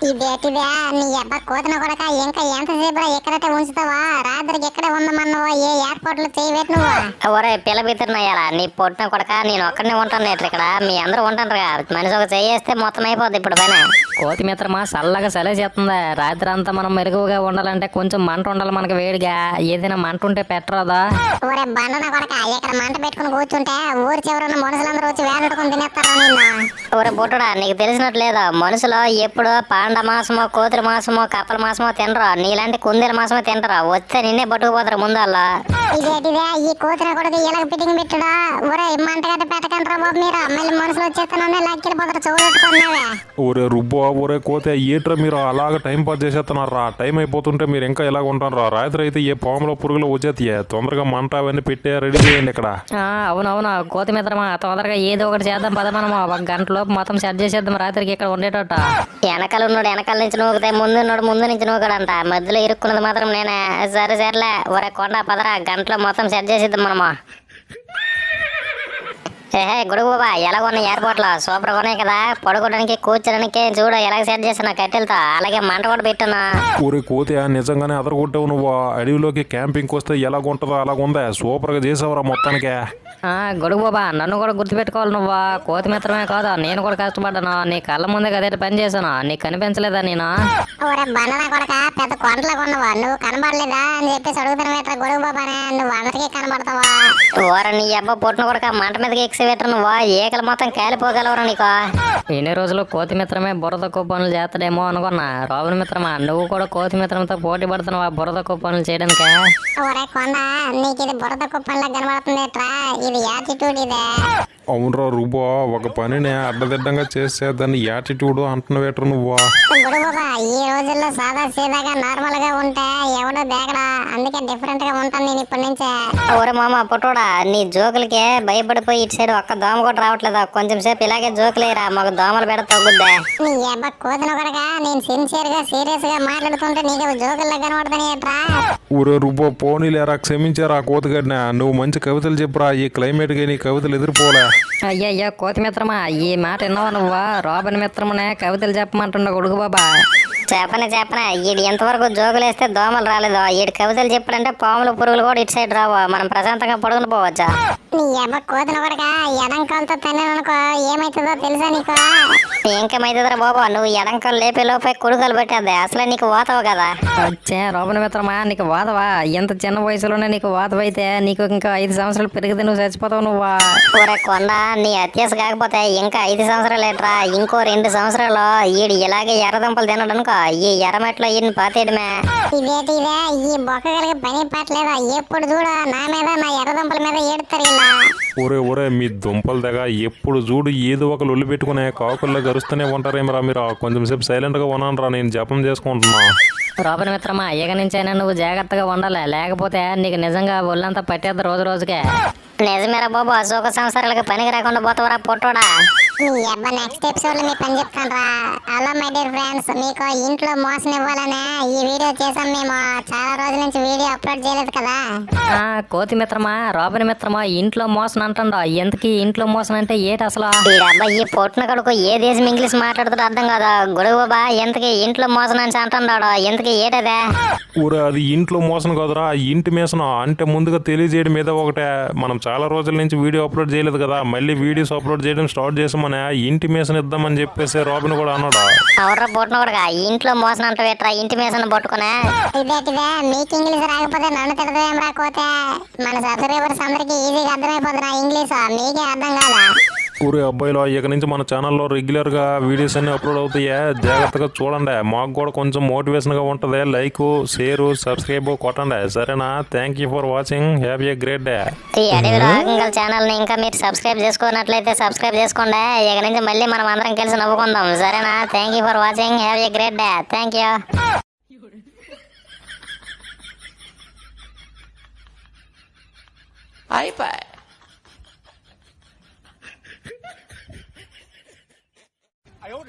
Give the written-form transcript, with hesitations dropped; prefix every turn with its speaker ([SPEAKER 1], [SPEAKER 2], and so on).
[SPEAKER 1] ఇదేటిదే నీ అబ్బా కోతన కొడక ఇంకా ఎంతసేపు ఎక్కడైతే ఉంచుతావా? రాత్రికి ఎక్కడ ఉండమన్నావా? ఏ ఎయిర్పోర్ట్ లో చేయబెట్టి నువ్వు?
[SPEAKER 2] ఒరే పిల్ల బిత్తున్నాయాలా నీ పొట్టిన కొడక, నేను ఒక్కడనే ఉంటాను ఇక్కడ. మీ అందరూ ఉంటారు మనిషి ఒక చేస్తే మొత్తం అయిపోద్ది ఇప్పుడు పైన.
[SPEAKER 3] కోతి మిత్రమా చల్లగా చలి చేస్తుంది. రాత్రి అంతా మనం మెరుగుగా ఉండాలంటే కొంచెం మంట ఉండాలి మనకి వేడిగా. ఏదైనా మంట ఉంటే పెట్టరాదా?
[SPEAKER 1] ఒరే బండన కొడక ఇక్కడ మంట పెట్టుకుని కూర్చుంటే ఊరి చివరన్న మనుషులందరూ వచ్చి వేలాడుకుని తినేస్తారా నిన్న?
[SPEAKER 2] ఒరే బుట్టడా, నీకు తెలిసినట్లేదు మనుషులు ఎప్పుడు పాండ మాసమో కోతుల మాసమో కప్పల మాసమో తినరు, నీలాంటి కుందేల మాసమో తింటారు. వస్తే నిన్నే పట్టుకుపోతారు ముందల్లా.
[SPEAKER 1] ఇదేటిదే ఈ కోతిన కొడక ఇలాగ ఫిట్టింగ్ పెట్టుడా? ఒరే మంట గట్ట పెట్టకంటారా బాబు మీరు? మళ్ళీ మనుషులు వచ్చేస్తానని లక్కిపోతారు చూడట్టుకున్నావే.
[SPEAKER 4] ఒరే రుబ్బో ఒరే కోతే ఏట్రా మీరు అలాగ టైం పాస్ చేసేస్తున్నారా? టైం అయిపోతుంటే మీరు ఇంకా ఇలాగ ఉంటారా? రాత్రి అయితే ఏ పాములో పురుగులు వచ్చేస్తాయే. తొందరగా మంట అవన్నీ పెట్టే రెడీ చేయండి ఇక్కడ.
[SPEAKER 3] అవునవును కోతి మిత్రమా, తొందరగా ఏదో ఒకటి చేద్దాం పద. మనము ఒక గంట లోపు మొత్తం సెట్ చేసేద్దాం రాత్రికి ఇక్కడ ఉండేటట్ట.
[SPEAKER 2] వెనకాల ఉన్నాడు వెనకాల నుంచి నూకుతే, ముందున్నాడు ముందు నుంచి నూకడంట. మధ్యలో ఇరుక్కున్నది మాత్రం నేనే. సరే సరేలే ఒరే కొండ పదరా, గంటలో మొత్తం సెట్ చేసేద్దాం మనము. ఏహే గుడుగు బాబా, ఎలాగొన్నాయి ఎయిర్పోర్ట్ లో? సూపర్ ఉన్నాయి కదా. పడుకోవడానికి కూర్చోడానికి చూడు ఎలాగ సెట్ చేస్తున్నా కట్టెలతో. అలాగే మంట కూడా పెట్టున్నా.
[SPEAKER 4] ఊరే కోతే నిజంగానే అదరగొట్టావు నువ్వు. అడవిలోకి క్యాంపింగ్కి వస్తే ఎలాగుంటుందో అలాగుందా. సూపర్ గా చేసావురా మొత్తానికి.
[SPEAKER 3] గొడుగు బాబా, నన్ను కూడా గుర్తుపెట్టుకోవాలి నువ్వు. కోతి మిత్రమే కాదు, నేను కూడా కష్టపడ్డాను. నీ కళ్ళ ముందే కదే పని చేశాను. నీకు కనిపించలేదా నేను?
[SPEAKER 1] ఒరే బండన కొడక పెద్ద కొండలో కొన్నవా? నువ్వు కనబడలేదా అని చెప్పేసి అడుగుతున్నా గొడుగు బాబానే. నువ్వు అందరికీ కనబడతావా?
[SPEAKER 2] ఓర నీ అబ్బా పొట్టును కొడక మంట మీదకి ఎక్సివేటర్ నువ్వు. ఏకలు మొత్తం కాలిపోగలవరా నీకు?
[SPEAKER 3] ఎన్ని రోజులు కోతి మిత్రమే బురద పనులు చేస్తాడేమో అనుకున్నా. రాబుని మిత్రమా, నువ్వు కూడా కోతి మిత్రంతో పోటీ పడుతున్నావా బురద పనులు చేయడానికి?
[SPEAKER 1] ఒరే కొండ, నీకు ఇది బురద కుప్పంలా కనబడుతుంది ఎట్రా? ఇది యాటిట్యూడ్ ఇదే.
[SPEAKER 4] అవునరా రుబ్బో, ఒక పనిని అడ్డదిడ్డంగా చేస్తే దాన్ని యాటిట్యూడ్ అంటున్నవేటర్ నువ్వు.
[SPEAKER 1] గుడు బాబా, ఈ రోజుల్లో సాదా సీదాగా నార్మల్ గా ఉంటే ఎవడో దేగడా. అందుకే డిఫరెంట్ గా ఉంటాను నేను ఇప్పటి నుంచే.
[SPEAKER 2] ఓరే మామ పొట్టోడా, నీ జోకులకే భయపడిపోయి ఇటు సైడ్ ఒక్క దోమ కూడా రావట్లేదా? కొంచెం సేపు ఇలాగే జోకులేరా, మాకు దోమలు పెడ తగ్గుద్దా?
[SPEAKER 1] నీ అబ్బా కోతిన కొడగా నేను సిన్సియర్ గా సీరియస్ గా మాట్లాడుతుంటే నీకు జోకుల్లో కనబడతాను ఎట్రా?
[SPEAKER 4] ఊరే రుబ్బో పోనీలేరా, క్షమించారా కోతిగడిన. నువ్వు మంచి కవితలు చెప్పురా. ఈ క్లైమేట్ కి నీ కవితలు ఎదురుపోలే.
[SPEAKER 3] అయ్యయ్యో కోతి మిత్రమా, ఈ మాట విన్నావా నువ్వా? రాబిన్ మిత్రమునే కవితలు చెప్పమంటున్నా గొడుగు బాబా.
[SPEAKER 2] చెప్పనే ఈడు ఎంతవరకు జోకులు వేస్తే దోమలు రాలేదు. ఈడు కవితలు చెప్పాడంటే పాములు పురుగులు కూడా ఇటు సైడ్ రావు. మనం ప్రశాంతంగా పడుకుని పోవచ్చా?
[SPEAKER 1] నీ అబ్బా కోతిన కొడగా ఎడంకాలతో తన్నానుకో ఏమైతుందో తెలుసా నీకు?
[SPEAKER 2] ఇంకేమైతుందిరా బాబా, నువ్వు ఎడంకలు లేపే లోపే కుడుకలు పెట్టేద్ది. అసలే నీకు వాతవు కదా.
[SPEAKER 3] వచ్చే రాబిన్ మిత్రమా, నీకు వాదవా? ఎంత చిన్న వయసులోనే నీకు వాదవైతే నీకు ఇంకా 5 సంవత్సరాలు పెరిగితే నువ్వు చచ్చిపోతావు నువ్వా?
[SPEAKER 2] ఊరే కొండ, నీ అత్యాస కాకపోతే ఇంకా 5 సంవత్సరాలు ఏట్రా? ఇంకో 2 సంవత్సరాలు ఈడు ఇలాగే ఎర్రదుంపలు తినడనుకో, ఈ ఎర్రమెట్లో ఈయన పాతేయడమే.
[SPEAKER 1] ఇదే ఈ బొక్కగలిగి పని పట్టలేదా? ఎప్పుడు చూడు నా మీద నా ఎర్రదుంపల మీద ఏడుతారు ఇలా.
[SPEAKER 4] ఒరే మీ దుంపల దగ్గర ఎప్పుడు చూడు ఏదో ఒక లొల్లి పెట్టుకునే కాకుల్లో గరుస్తూనే ఉంటారేమరా మీరు. కొంచెం సేపు సైలెంట్ గా ఉన్నాను రా, నేను జపం చేసుకుంటున్నా.
[SPEAKER 3] రాబిన్ మిత్రమా, ఇక నుంచైనా నువ్వు జాగ్రత్తగా ఉండాలి. లేకపోతే నీకు నిజంగా ఒళ్ళంతా పట్టేద్దు రోజు రోజుకే.
[SPEAKER 2] నిజమేరా బాబు, అశోక సంవత్సరాలకి పనికి రాకుండా పోతావరా పొట్టోడా.
[SPEAKER 1] నీ అబ్బా నెక్స్ట్ ఎపిసోడ్ లో మీ పని చెప్తాను రా. హలో మై డియర్ ఫ్రెండ్స్, మీకు ఇంట్లో మోసం ఇవ్వాలనే ఈ వీడియో చేసాం మేము. చాలా రోజుల నుంచి వీడియో అప్లోడ్ చేయలేదు కదా.
[SPEAKER 3] కోతి మిత్రమా, రాబిన్ మిత్రమా, ఇంట్లో మోసం అంటుండో. ఎందుకు ఇంట్లో మోసం అంటే ఏంటి అసలు?
[SPEAKER 2] వీడబ్బా ఈ పొట్టున కడుకు ఏ దేశం ఇంగ్లీష్ మాట్లాడుతాడో అర్థం కాదా. గొడవ బాబా ఎంతకి ఇంట్లో మోసం అని అంటున్నాడు. ఎంతకి ఏటదే?
[SPEAKER 4] ఊరే అది ఇంట్లో మోసం కాదురా, ఇంటి మేసన. అంటే ముందుగా తెలియజేయడం మీద ఒకటే. మనం చాలా రోజుల నుంచి వీడియో అప్లోడ్ చేయలేదు కదా, మళ్ళీ వీడియోస్ అప్లోడ్ చేయడం స్టార్ట్ చేసామని ఇంటి మేసన ఇద్దామని చెప్పేసి రాబిన్ కూడా అన్నాడు.
[SPEAKER 2] అవురా పొట్టున కూడా ఇంట్లో మోసం అంటావేట్రా? ఇంటి మేసన పట్టుకునే
[SPEAKER 1] ఇదేటిదే మీకు ఇంగ్లీష్ రాకపోతే నన్ను తిడతావేం రాకపోతే? మన సబ్స్క్రైబర్స్ అందరికి ఈజీగా అర్థమైపోతున్నా ఇంగ్లీష్, మీకే అర్థం కాదా?
[SPEAKER 4] ఊరే అబ్బాయిలో ఇక నుంచి మన ఛానల్లో రెగ్యులర్గా వీడియోస్ అన్ని అప్లోడ్ అవుతాయా, జాగ్రత్తగా చూడండి. మాకు కూడా కొంచెం మోటివేషన్గా ఉంటుంది. లైక్ షేర్ సబ్స్క్రైబ్ కొట్టండి, సరేనా? Thank you for watching. Have a great day.
[SPEAKER 2] ఈ అడవి రాగంగల్ ఛానల్ని ఇంకా మీరు సబ్స్క్రైబ్ చేసుకున్నట్లయితే సబ్స్క్రైబ్ చేసుకోండి. ఇక నుంచి మళ్ళీ మనం అందరం కలిసి నవ్వుకుందాం, సరేనా? Thank you for watching. Have a great day. Thank you.
[SPEAKER 5] iPad.